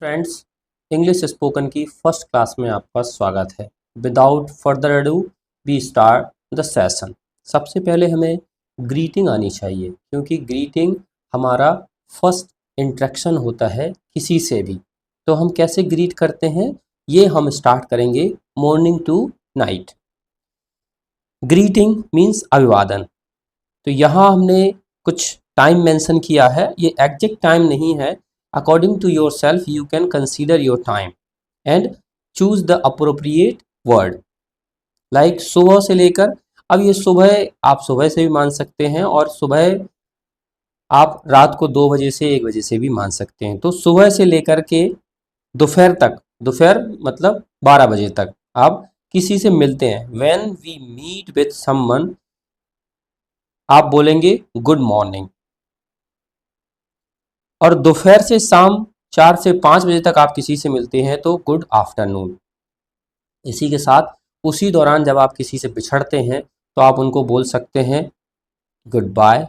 Friends, English spoken की first class में आपका स्वागत है। Without further ado we start the session. सबसे पहले हमें ग्रीटिंग आनी चाहिए, क्योंकि ग्रीटिंग हमारा फर्स्ट इंट्रैक्शन होता है किसी से भी। तो हम कैसे ग्रीट करते हैं ये हम स्टार्ट करेंगे morning to night. Greeting means अभिवादन। तो यहाँ हमने कुछ टाइम मेंशन किया है, ये एग्जैक्ट टाइम नहीं है। According to your self you can consider your time and choose the appropriate word. Like सुबह से लेकर, अब ये सुबह आप सुबह से भी मान सकते हैं और सुबह आप रात को 2 बजे से 1 बजे से भी मान सकते हैं। तो सुबह से लेकर के दोपहर तक, दोपहर मतलब 12 बजे तक आप किसी से मिलते हैं। When we meet with someone आप बोलेंगे गुड मॉर्निंग। और दोपहर से शाम 4 से 5 बजे तक आप किसी से मिलते हैं तो गुड आफ्टरनून। इसी के साथ उसी दौरान जब आप किसी से बिछड़ते हैं तो आप उनको बोल सकते हैं goodbye,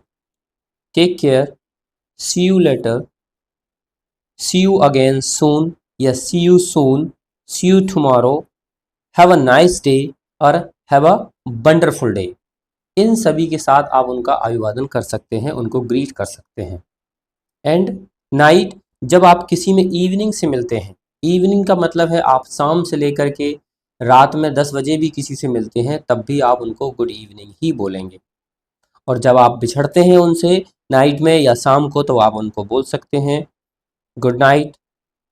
take care, see you later, see you again soon या see you soon, see you tomorrow, have a nice day और हैव अ वंडरफुल डे। इन सभी के साथ आप उनका अभिवादन कर सकते हैं, उनको ग्रीट कर सकते हैं। एंड नाइट, जब आप किसी में इवनिंग से मिलते हैं, इवनिंग का मतलब है आप शाम से लेकर के रात में 10 बजे भी किसी से मिलते हैं तब भी आप उनको गुड इवनिंग ही बोलेंगे। और जब आप बिछड़ते हैं उनसे नाइट में या शाम को तो आप उनको बोल सकते हैं good night,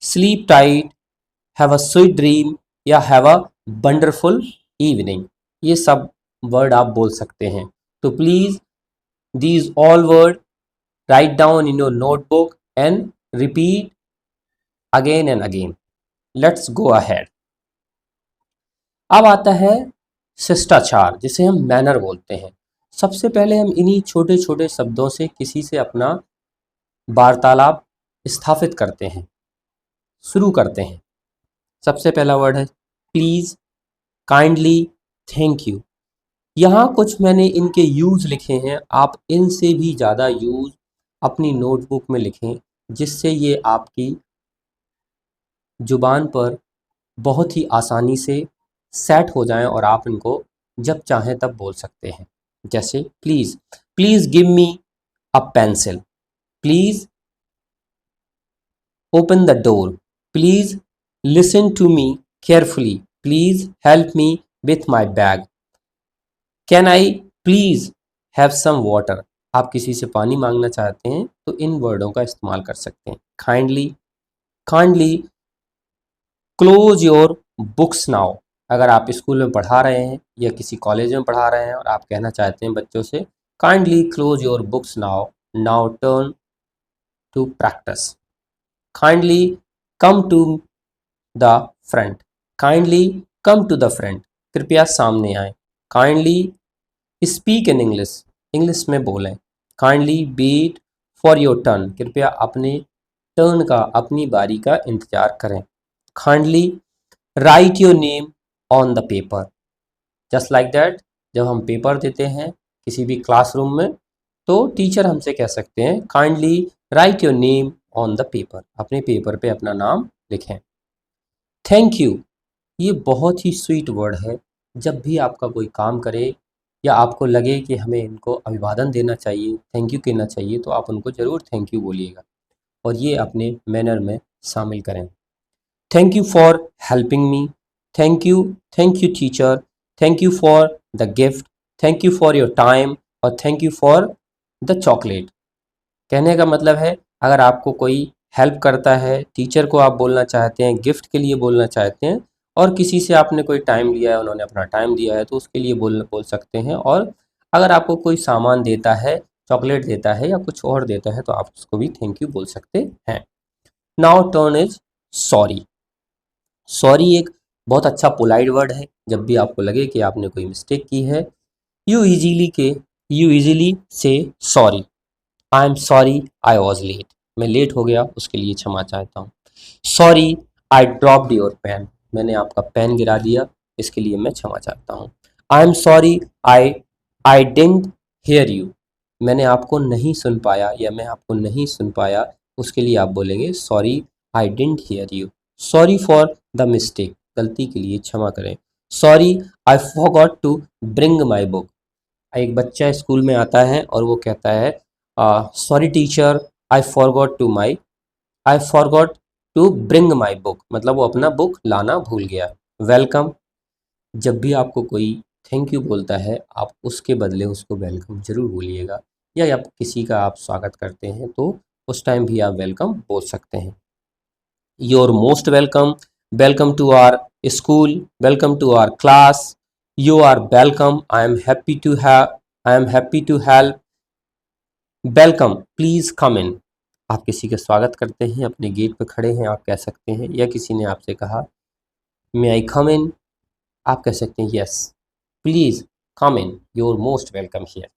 sleep tight, have a sweet dream या हैव अ वंडरफुल इवनिंग। ये सब वर्ड आप बोल सकते हैं। तो please these all word write down in your notebook and repeat again and again. Let's go ahead. अब आता है शिष्टाचार, जिसे हम मैनर बोलते हैं। सबसे पहले हम इन्हीं छोटे छोटे शब्दों से किसी से अपना वार्तालाप स्थापित करते हैं, शुरू करते हैं। सबसे पहला वर्ड है प्लीज़, काइंडली, थैंक यू। यहाँ कुछ मैंने इनके यूज़ लिखे हैं, आप इनसे भी ज़्यादा यूज़ अपनी नोटबुक में लिखें, जिससे ये आपकी जुबान पर बहुत ही आसानी से सेट हो जाएं और आप इनको जब चाहें तब बोल सकते हैं। जैसे please, please give me a pencil, please open the door, please listen to me carefully, please help me with my bag, can I please have some water. आप किसी से पानी मांगना चाहते हैं तो इन वर्डों का इस्तेमाल कर सकते हैं। Kindly, kindly close your books now. अगर आप स्कूल में पढ़ा रहे हैं या किसी कॉलेज में पढ़ा रहे हैं और आप कहना चाहते हैं बच्चों से kindly close your books now, now turn to practice. Kindly come to the front, kindly come to the front, कृपया सामने आए। Kindly speak in English, English में बोलें। Kindly wait for your turn, कृपया अपने टर्न का, अपनी बारी का इंतजार करें। Kindly write your name on the paper, just like that. जब हम पेपर देते हैं किसी भी क्लासरूम में तो टीचर हमसे कह सकते हैं kindly write your name on the paper, अपने पेपर पे अपना नाम लिखें। थैंक यू, ये बहुत ही स्वीट वर्ड है। जब भी आपका कोई काम करे या आपको लगे कि हमें इनको अभिवादन देना चाहिए, थैंक यू कहना चाहिए, तो आप उनको ज़रूर थैंक यू बोलिएगा और ये अपने मैनर में शामिल करें। Thank you for helping me, thank you teacher, thank you for the gift, thank you for your time और thank you for the chocolate. कहने का मतलब है अगर आपको कोई हेल्प करता है, टीचर को आप बोलना चाहते हैं, गिफ्ट के लिए बोलना चाहते हैं और किसी से आपने कोई टाइम लिया है, उन्होंने अपना टाइम दिया है तो उसके लिए बोल सकते हैं। और अगर आपको कोई सामान देता है, चॉकलेट देता है या कुछ और देता है तो आप उसको भी थैंक यू बोल सकते हैं। Now turn is sorry. Sorry एक बहुत अच्छा पोलाइट वर्ड है। जब भी आपको लगे कि आपने कोई मिस्टेक की है, यू इजीली से sorry. I am sorry I was late, मैं लेट हो गया उसके लिए क्षमा चाहता हूँ। Sorry I dropped your pen, मैंने आपका पेन गिरा दिया, इसके लिए मैं क्षमा चाहता हूँ। I am sorry I didn't hear you, मैंने आपको नहीं सुन पाया या मैं आपको नहीं सुन पाया, उसके लिए आप बोलेंगे sorry I didn't hear you. Sorry for the mistake, गलती के लिए क्षमा करें। Sorry I forgot to bring my book. एक बच्चा स्कूल में आता है और वो कहता है sorry teacher I forgot to bring my book, मतलब वो अपना बुक लाना भूल गया। वेलकम, जब भी आपको कोई थैंक यू बोलता है आप उसके बदले उसको वेलकम जरूर बोलिएगा, या आप किसी का आप स्वागत करते हैं तो उस टाइम भी आप वेलकम बोल सकते हैं। Your most welcome, welcome to our school, welcome to our class, you are welcome, I am happy to help, welcome please come in. आप किसी का स्वागत करते हैं, अपने गेट पे खड़े हैं, आप कह सकते हैं, या किसी ने आपसे कहा मे आई कम इन, आप कह सकते हैं yes please come in, your most welcome here.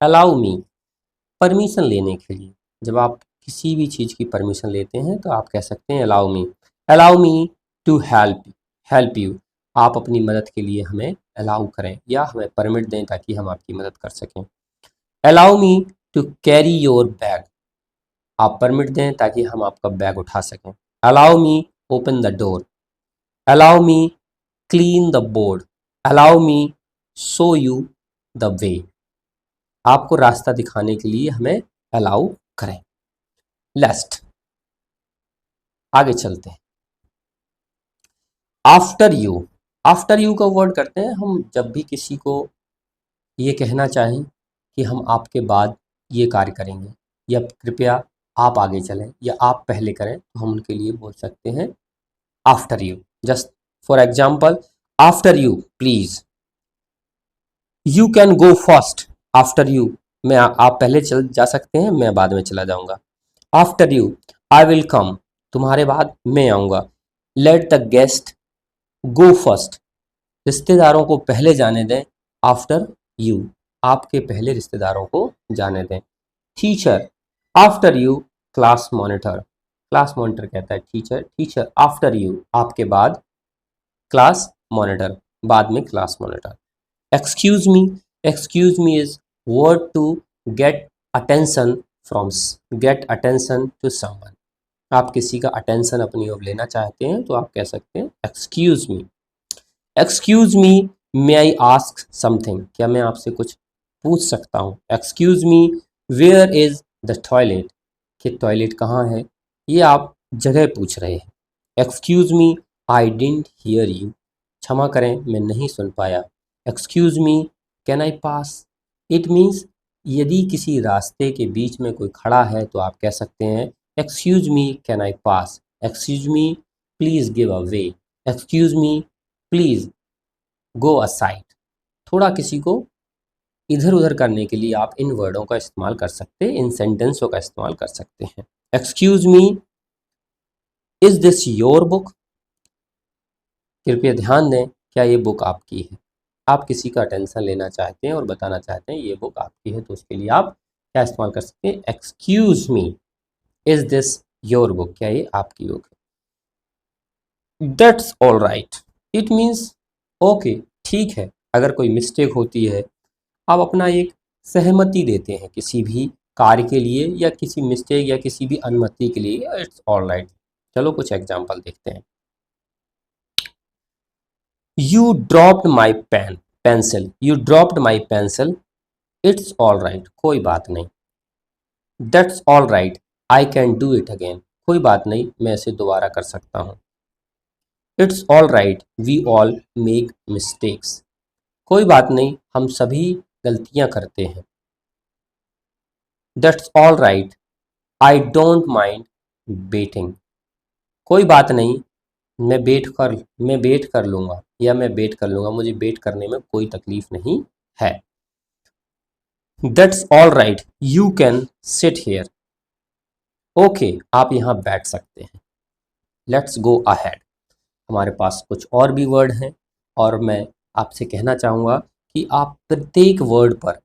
Allow me, permission लेने के लिए, जब आप किसी भी चीज़ की परमिशन लेते हैं तो आप कह सकते हैं allow me to help you, आप अपनी मदद के लिए हमें अलाउ करें या हमें परमिट दें ताकि हम आपकी मदद कर सकें। Allow me to carry your bag, आप परमिट दें ताकि हम आपका बैग उठा सकें। Allow me open the door, allow me clean the board, allow me show you the way, आपको रास्ता दिखाने के लिए हमें अलाउ करें। लेस्ट, आगे चलते हैं। आफ्टर यू का वर्ड करते हैं हम जब भी किसी को ये कहना चाहें कि हम आपके बाद ये कार्य करेंगे, या कृपया आप आगे चलें, या आप पहले करें, तो हम उनके लिए बोल सकते हैं after you. Just for example, after you please, you can go first, after you, आप पहले चल जा सकते हैं, मैं बाद में चला जाऊंगा। After you I will come, तुम्हारे बाद मैं आऊँगा। Let the guest go first, रिश्तेदारों को पहले जाने दें। आफ्टर यू, आपके पहले रिश्तेदारों को जाने दें। Teacher after you class monitor कहता है टीचर आफ्टर यू, आपके बाद क्लास मॉनिटर, बाद में class monitor. Excuse me is word to get attention get attention to someone, आप किसी का अटेंशन अपनी ओर लेना चाहते हैं तो आप कह सकते हैं excuse me may I ask something, क्या मैं आपसे कुछ पूछ सकता हूँ। Excuse me where is the toilet, कि टॉयलेट कहाँ है, ये आप जगह पूछ रहे हैं। Excuse me I didn't hear you, क्षमा करें मैं नहीं सुन पाया। Excuse me can I pass, it means यदि किसी रास्ते के बीच में कोई खड़ा है तो आप कह सकते हैं excuse me can I pass, excuse me please give a way, excuse me please go aside. थोड़ा किसी को इधर उधर करने के लिए आप इन वर्डों का इस्तेमाल कर सकते हैं, इन सेंटेंसों का इस्तेमाल कर सकते हैं। Excuse me is this your book, कृपया ध्यान दें क्या ये बुक आपकी है। आप किसी का अटेंशन लेना चाहते हैं और बताना चाहते हैं ये बुक आपकी है, तो उसके लिए आप क्या इस्तेमाल कर सकते हैं, excuse me is this your book, क्या ये आपकी बुक है। That's all right, it means okay, ठीक है। अगर कोई मिस्टेक होती है, आप अपना एक सहमति देते हैं किसी भी कार्य के लिए, या किसी मिस्टेक या किसी भी अनुमति के लिए, इट्स ऑल राइट। चलो कुछ एग्जाम्पल देखते हैं। You dropped my pencil, you dropped my pencil, it's all right, कोई बात नहीं। That's all right I can do it again, कोई बात नहीं मैं इसे दोबारा कर सकता हूँ। It's all right we all make mistakes, कोई बात नहीं हम सभी गलतियाँ करते हैं। That's all right I don't mind waiting, कोई बात नहीं मैं वेट कर लूँगा, या मैं वेट कर लूँगा, मुझे वेट करने में कोई तकलीफ नहीं है। That's all right you can sit here, okay आप यहाँ बैठ सकते हैं। लेट्स गो अहेड, हमारे पास कुछ और भी वर्ड हैं, और मैं आपसे कहना चाहूँगा कि आप प्रत्येक वर्ड पर,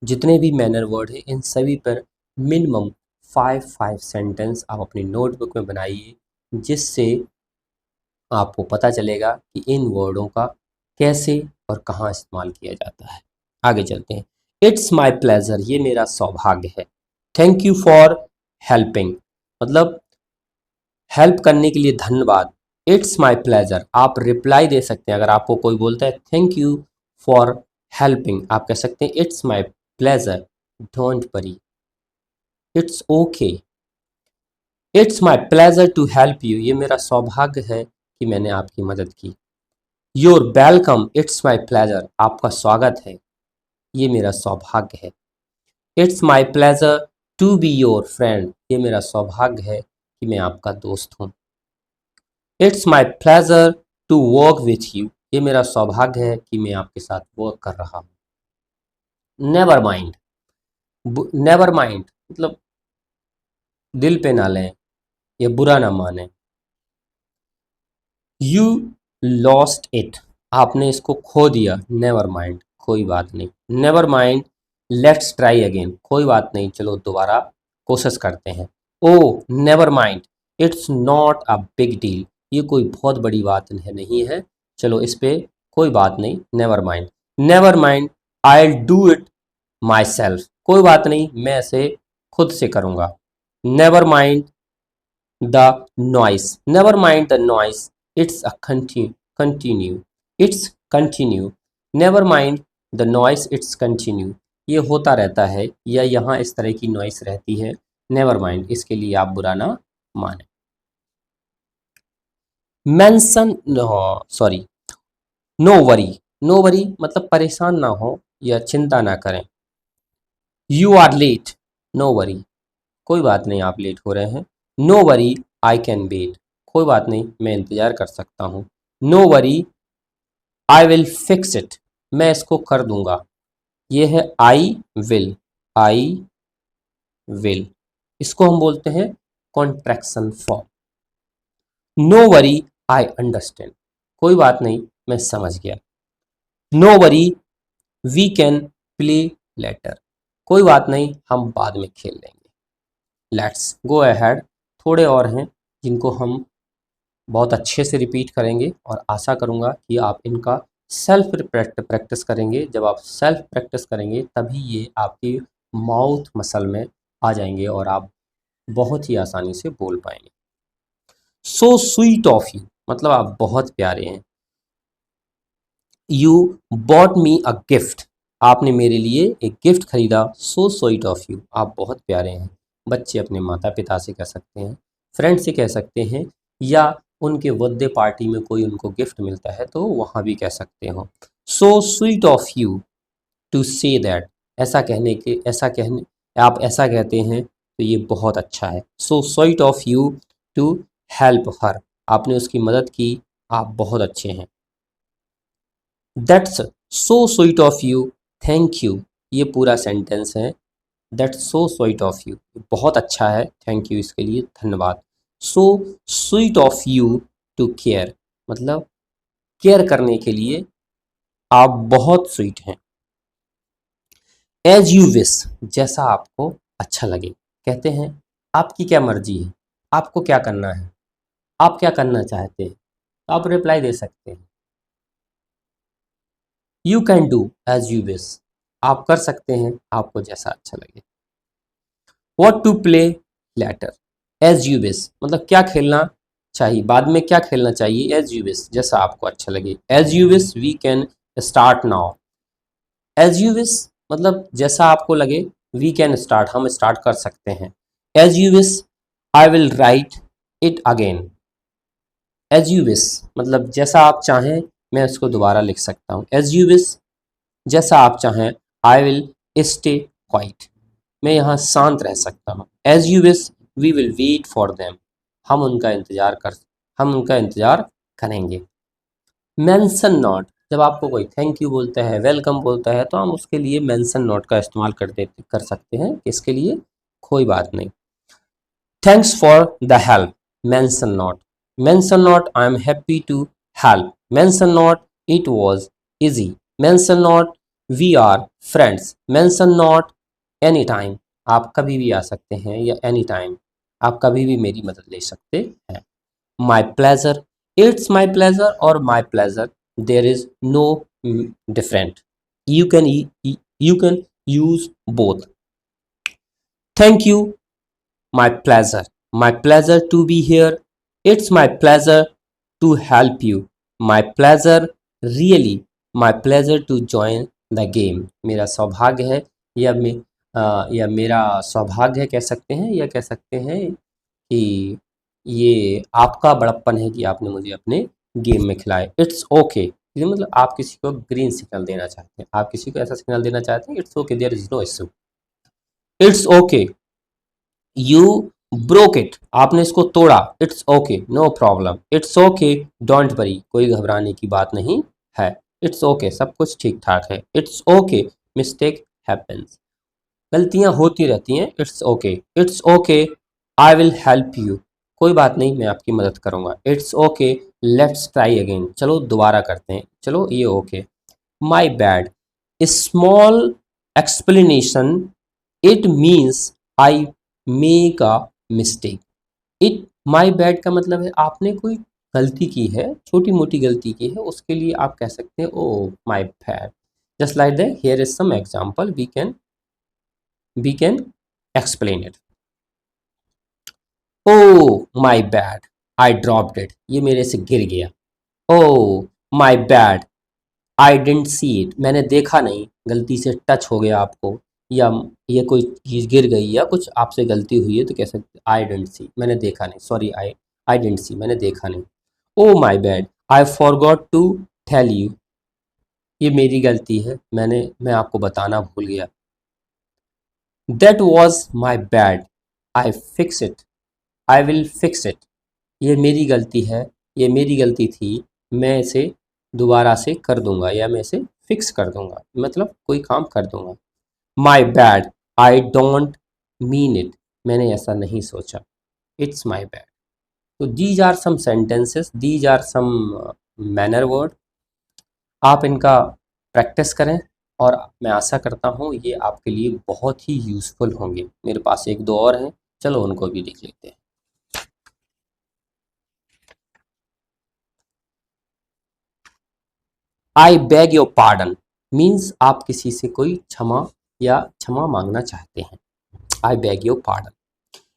जितने भी मैनर वर्ड हैं इन सभी पर मिनिमम 5 सेंटेंस आप अपनी नोटबुक में बनाइए, जिससे आपको पता चलेगा कि इन वर्डों का कैसे और कहाँ इस्तेमाल किया जाता है। आगे चलते हैं। इट्स माई प्लेजर, ये मेरा सौभाग्य है। थैंक यू फॉर हेल्पिंग, मतलब हेल्प करने के लिए धन्यवाद, इट्स माई प्लेजर। आप रिप्लाई दे सकते हैं, अगर आपको कोई बोलता है थैंक यू फॉर हेल्पिंग, आप कह सकते हैं it's my pleasure, don't worry, it's okay, it's my pleasure to help you, ये मेरा सौभाग्य है कि मैंने आपकी मदद की। You're welcome, it's my pleasure, आपका स्वागत है, ये मेरा सौभाग्य है। It's my pleasure to be your friend, ये मेरा सौभाग्य है कि मैं आपका दोस्त हूँ। It's my pleasure to work with you, ये मेरा सौभाग्य है कि मैं आपके साथ वर्क कर रहा हूँ। नेवर माइंड, नेवर माइंड मतलब दिल पे ना लें या बुरा ना माने। यू लॉस्ट इट, आपने इसको खो दिया, नेवर माइंड, कोई बात नहीं। Never mind, let's try again, कोई बात नहीं, चलो दोबारा कोशिश करते हैं। Oh never mind, it's not a big deal, ये कोई बहुत बड़ी बात नहीं है, चलो इस पे कोई बात नहीं, never mind. Never mind, I do it my self, कोई बात नहीं, मैं इसे खुद से करूँगा। Never mind the noise, never mind the noise, it's a continue, it's continue, never mind the noise, it's continue, ये होता रहता है या यहाँ इस तरह की नॉइस रहती है, नेवर माइंड, इसके लिए आप बुरा ना माने। Mention, sorry, no worry, no worry मतलब परेशान ना हो या चिंता ना करें। You are late, no worry, कोई बात नहीं आप लेट हो रहे हैं। No worry, I can wait, कोई बात नहीं मैं इंतज़ार कर सकता हूँ। No worry, I will fix it, मैं इसको कर दूंगा, ये है आई विल, आई विल, इसको हम बोलते हैं contraction form. No worry, I understand, कोई बात नहीं मैं समझ गया। No worry, we can play later, कोई बात नहीं हम बाद में खेल लेंगे। लेट्स गो अहेड, थोड़े और हैं जिनको हम बहुत अच्छे से रिपीट करेंगे और आशा करूँगा कि आप इनका सेल्फ प्रैक्टिस करेंगे। जब आप सेल्फ प्रैक्टिस करेंगे तभी ये आपकी माउथ मसल में आ जाएंगे और आप बहुत ही आसानी से बोल पाएंगे। सो स्वीट ऑफ यू मतलब आप बहुत प्यारे हैं। You bought me a gift, आपने मेरे लिए एक गिफ्ट खरीदा। सो स्वीट ऑफ यू, आप बहुत प्यारे हैं। बच्चे अपने माता पिता से कह सकते हैं, फ्रेंड से कह सकते हैं, या उनके बर्थडे पार्टी में कोई उनको गिफ्ट मिलता है तो वहाँ भी कह सकते हो। So sweet of you to say that, ऐसा कहने आप ऐसा कहते हैं तो ये बहुत अच्छा है। So sweet of you to help her, आपने उसकी मदद की, आप बहुत अच्छे हैं। That's so sweet of you, thank you, ये पूरा सेंटेंस है। That's so sweet of you, बहुत अच्छा है, थैंक यू इसके लिए, धन्यवाद। So sweet of you to care मतलब केयर करने के लिए आप बहुत स्वीट हैं। एज यू विश, जैसा आपको अच्छा लगे, कहते हैं आपकी क्या मर्जी है, आपको क्या करना है, आप क्या करना चाहते हैं, आप रिप्लाई दे सकते हैं। You can do as you wish, आप कर सकते हैं आपको जैसा अच्छा लगे। What to play later, as you wish मतलब क्या खेलना चाहिए, बाद में क्या खेलना चाहिए, एज यू विश जैसा आपको अच्छा लगे। As you wish we can start now, as you wish मतलब जैसा आपको लगे, वी कैन स्टार्ट हम स्टार्ट कर सकते हैं। As you wish I will write it again, as you wish मतलब जैसा आप चाहें मैं इसको दोबारा लिख सकता हूँ। एज यू विश जैसा आप चाहें, आई विल स्टे क्वाइट, मैं यहाँ शांत रह सकता हूँ। As you wish we will wait for them, हम उनका इंतजार करेंगे। मेंशन नॉट, जब आपको कोई थैंक यू बोलता है, वेलकम बोलता है, तो हम उसके लिए मेंशन नॉट का इस्तेमाल कर सकते हैं, इसके लिए कोई बात नहीं। Thanks for the help, mention not, mention not I am happy to help, mention not it was easy, mention not we are friends, mention not any time, आप कभी भी आ सकते हैं, या एनी टाइम आप कभी भी मेरी मदद ले सकते हैं। My pleasure, it's my pleasure और my pleasure, there is no different, you can use both. Thank you, my pleasure to be here, it's my pleasure to help you, my pleasure, really my pleasure to join the game. मेरा सौभाग्य है, या या मेरा सौभाग्य है कह सकते हैं, या कह सकते हैं कि ये आपका बड़प्पन है कि आपने मुझे अपने गेम में खिलाए। इट्स ओके, ये मतलब आप किसी को ग्रीन सिग्नल देना चाहते हैं, आप किसी को ऐसा सिग्नल देना चाहते हैं, it's okay, there is no issue. It's okay you broke it, आपने इसको तोड़ा, it's okay no problem, it's okay don't worry, कोई घबराने की बात नहीं है, इट्स ओके सब कुछ ठीक ठाक है, इट्स ओके मिस्टेक हैपेंस, गलतियां होती रहती हैं, it's okay I will help you, कोई बात नहीं मैं आपकी मदद करूंगा, it's okay let's try again, चलो दोबारा करते हैं, चलो ये okay. My bad, small explanation, it means I make a mistake. It, my bad का मतलब है आपने कोई गलती की है, छोटी मोटी गलती की है, उसके लिए आप कह सकते हैं oh my bad. Just like that here is some example, we can explain it. Oh my bad, I dropped it, ये मेरे से गिर गया। Oh my bad, I didn't see it, मैंने देखा नहीं, गलती से टच हो गया आपको, या ये कोई चीज़ गिर गई या कुछ आपसे गलती हुई है तो कह सकते आई डेंट सी, मैंने देखा नहीं, सॉरी आई डेंट सी, मैंने देखा नहीं। Oh my bad, I forgot to tell you, ये मेरी गलती है, मैं आपको बताना भूल गया। That was my bad, I fix it, I will fix it, ये मेरी गलती है, ये मेरी गलती थी, मैं इसे दोबारा से कर दूंगा, या मैं इसे फिक्स कर दूंगा, मतलब कोई काम कर दूंगा। My bad, I don't mean it, मैंने ऐसा नहीं सोचा, इट्स माई बैड। तो these are some sentences, these are some manner word, आप इनका प्रैक्टिस करें, और मैं आशा करता हूँ ये आपके लिए बहुत ही यूज़फुल होंगे। मेरे पास एक दो और हैं, चलो उनको भी देख लेते हैं। I beg your pardon means आप किसी से कोई क्षमा या क्षमा मांगना चाहते हैं। I beg your pardon.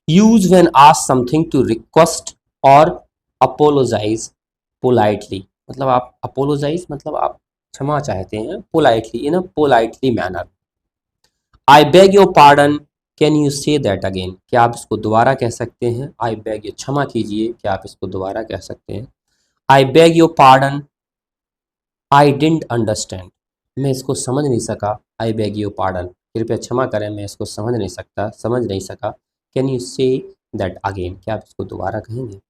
Use when ask something to request और अपोलोजाइज पोलाइटली, मतलब आप अपोलोजाइज मतलब आप क्षमा चाहते हैं, politely in a politely manner. I beg your pardon, can you say that again, क्या आप इसको दोबारा कह सकते हैं? आई बैग योर, क्षमा कीजिए, क्या आप इसको दोबारा कह सकते हैं? I beg your pardon, I didn't understand, मैं इसको समझ नहीं सका। आई बैग यू पार्डन, कृपया क्षमा करें, मैं इसको समझ नहीं सका। Can you say that again, क्या आप इसको दोबारा कहेंगे?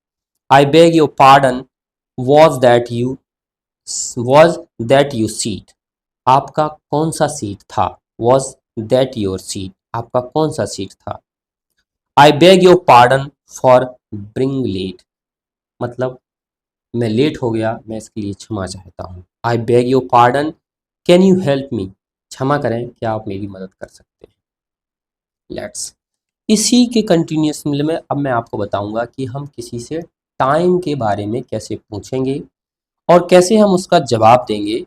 आई beg your pardon, was that you, was that you seat, आपका कौन सा सीट था? वॉज दैट योर सीट, आपका कौन सा सीट था? I beg your pardon for bring late, मतलब मैं लेट हो गया, मैं इसके लिए क्षमा चाहता हूँ। I beg your pardon, can you help me, क्षमा करें, क्या आप मेरी मदद कर सकते हैं? लेट्स, इसी के कंटिन्यूस में अब मैं आपको बताऊंगा कि हम किसी से टाइम के बारे में कैसे पूछेंगे और कैसे हम उसका जवाब देंगे,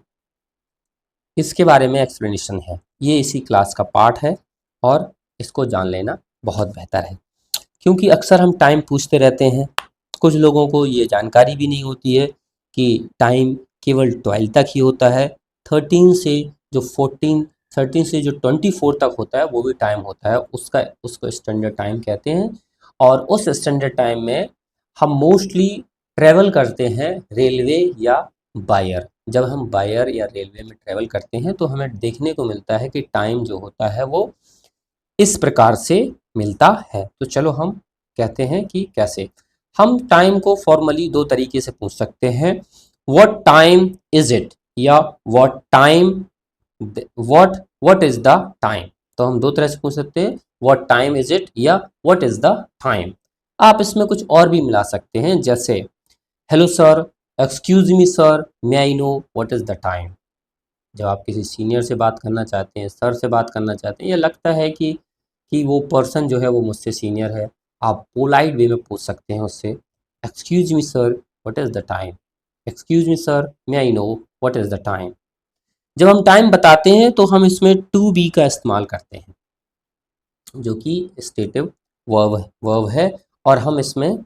इसके बारे में एक्सप्लेनेशन है। ये इसी क्लास का पार्ट है और इसको जान लेना बहुत बेहतर है, क्योंकि अक्सर हम टाइम पूछते रहते हैं, कुछ लोगों को ये जानकारी भी नहीं होती है कि टाइम केवल 12 तक ही होता है, 13 से जो 14, 13 से जो 24 तक होता है वो भी टाइम होता है, उसको स्टैंडर्ड टाइम कहते हैं। और उस स्टैंडर्ड टाइम में हम मोस्टली ट्रैवल करते हैं रेलवे या बाय एयर। जब हम बाय एयर या रेलवे में ट्रैवल करते हैं तो हमें देखने को मिलता है कि टाइम जो होता है वो इस प्रकार से मिलता है। तो चलो हम कहते हैं कि कैसे हम टाइम को फॉर्मली दो तरीके से पूछ सकते हैं, व्हाट टाइम इज इट, या what time, what is the time. तो हम दो तरह से पूछ सकते हैं, व्हाट टाइम इज इट या व्हाट इज द टाइम। आप इसमें कुछ और भी मिला सकते हैं, जैसे hello sir, excuse me sir, may I know what is the time. जब आप किसी सीनियर से बात करना चाहते हैं, सर से बात करना चाहते हैं, या लगता है कि वो पर्सन जो है वो मुझसे सीनियर है, आप पोलाइट वे में पूछ सकते हैं उससे, excuse me sir what is the time, excuse me sir may I know what is the time. जब हम टाइम बताते हैं तो हम इसमें टू बी का इस्तेमाल करते हैं, जो कि स्टेटिव वर्ब है, और हम इसमें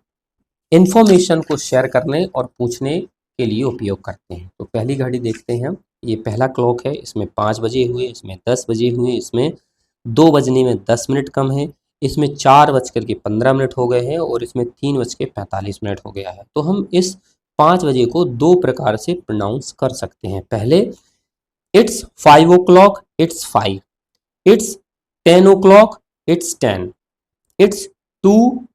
इंफॉर्मेशन को शेयर करने और पूछने के लिए उपयोग करते हैं। तो पहली घड़ी देखते हैं हम। ये पहला क्लॉक है, इसमें 5 बजे हुए, इसमें 10 बजे हुए, इसमें 2 बजने में 10 मिनट कम है, इसमें 4 बज कर के 15 मिनट हो गए हैं और इसमें 3 बज के 45 मिनट हो गया है। तो हम इस 5 बजे को दो प्रकार से प्रोनाउंस कर सकते हैं। पहले, it's 5 o'clock, it's 5, it's 10 o'clock, it's 10, it's 2,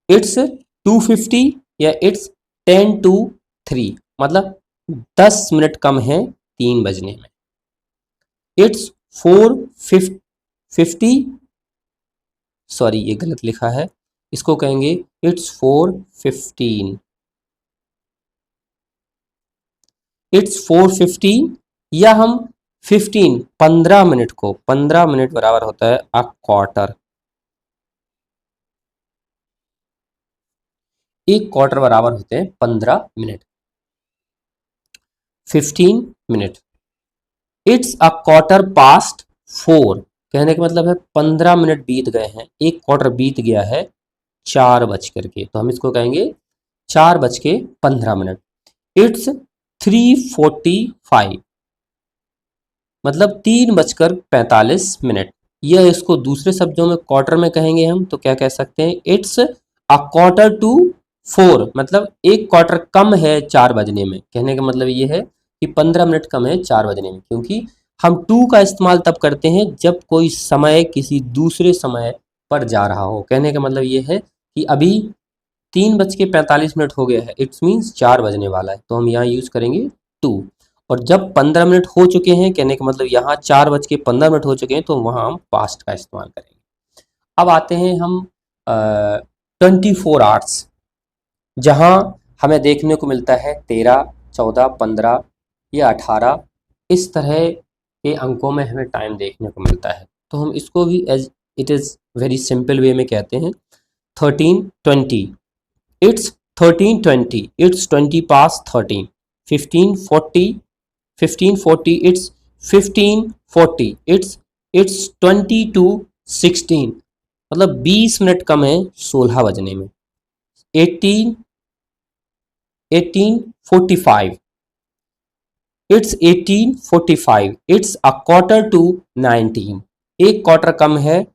it's 2:50 या इट्स 10 to 3, मतलब 10 मिनट कम है 3 बजने में। इट्स 4:50, सॉरी ये गलत लिखा है, इसको कहेंगे इट्स 4:15, इट्स 4:15, या हम 15 मिनट को, 15 मिनट बराबर होता है अ क्वार्टर, एक क्वार्टर बराबर होते हैं 15 minute, 15 minute. It's a quarter past 4, कहने का मतलब है 15 मिनट बीत गए हैं, एक क्वार्टर बीत गया है 4 बज करके, तो हम इसको कहेंगे 4:15। इट्स 3:45, मतलब 3:45। यह इसको दूसरे शब्दों में क्वार्टर में कहेंगे हम, तो क्या कह सकते हैं, इट्स अ क्वार्टर टू 4, मतलब एक क्वार्टर कम है 4 बजने में। कहने का मतलब ये है कि 15 मिनट कम है 4 बजने में, क्योंकि हम टू का इस्तेमाल तब करते हैं जब कोई समय किसी दूसरे समय पर जा रहा हो। कहने का मतलब ये है कि अभी 3:45 हो गया है, इट्स मीन्स 4 बजने वाला है, तो हम यहाँ यूज करेंगे टू। और जब 15 मिनट हो चुके हैं, कहने का मतलब यहाँ 4:15 हो चुके हैं, तो वहाँ हम पास्ट का इस्तेमाल करेंगे। अब आते हैं हम 24 आवर्स, जहाँ हमें देखने को मिलता है 13, 14, 15 या 18, इस तरह के अंकों में हमें टाइम देखने को मिलता है। तो हम इसको भी as it is very simple way में कहते हैं 13:20, it's 13:20, it's 20 past 13, 15:40, 15:40, it's 15:40, it's 20:16, मतलब 20 मिनट कम है 16 बजने में। 18:45, it's 18:45, it's a quarter to 19, एक क्वार्टर कम है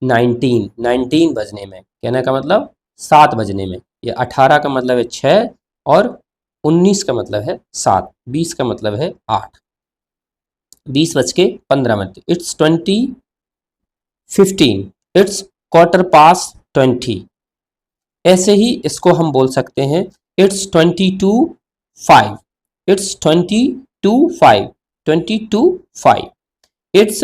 19 बजने में। कहने का मतलब 7 बजने में। ये 18 का मतलब है 6 और 19 का मतलब है 7, 20 का मतलब है 8, 20:15। It's 20:15, it's quarter past 20। ऐसे ही इसको हम बोल सकते हैं इट्स 22:05, इट्स 22:05, 22:05, इट्स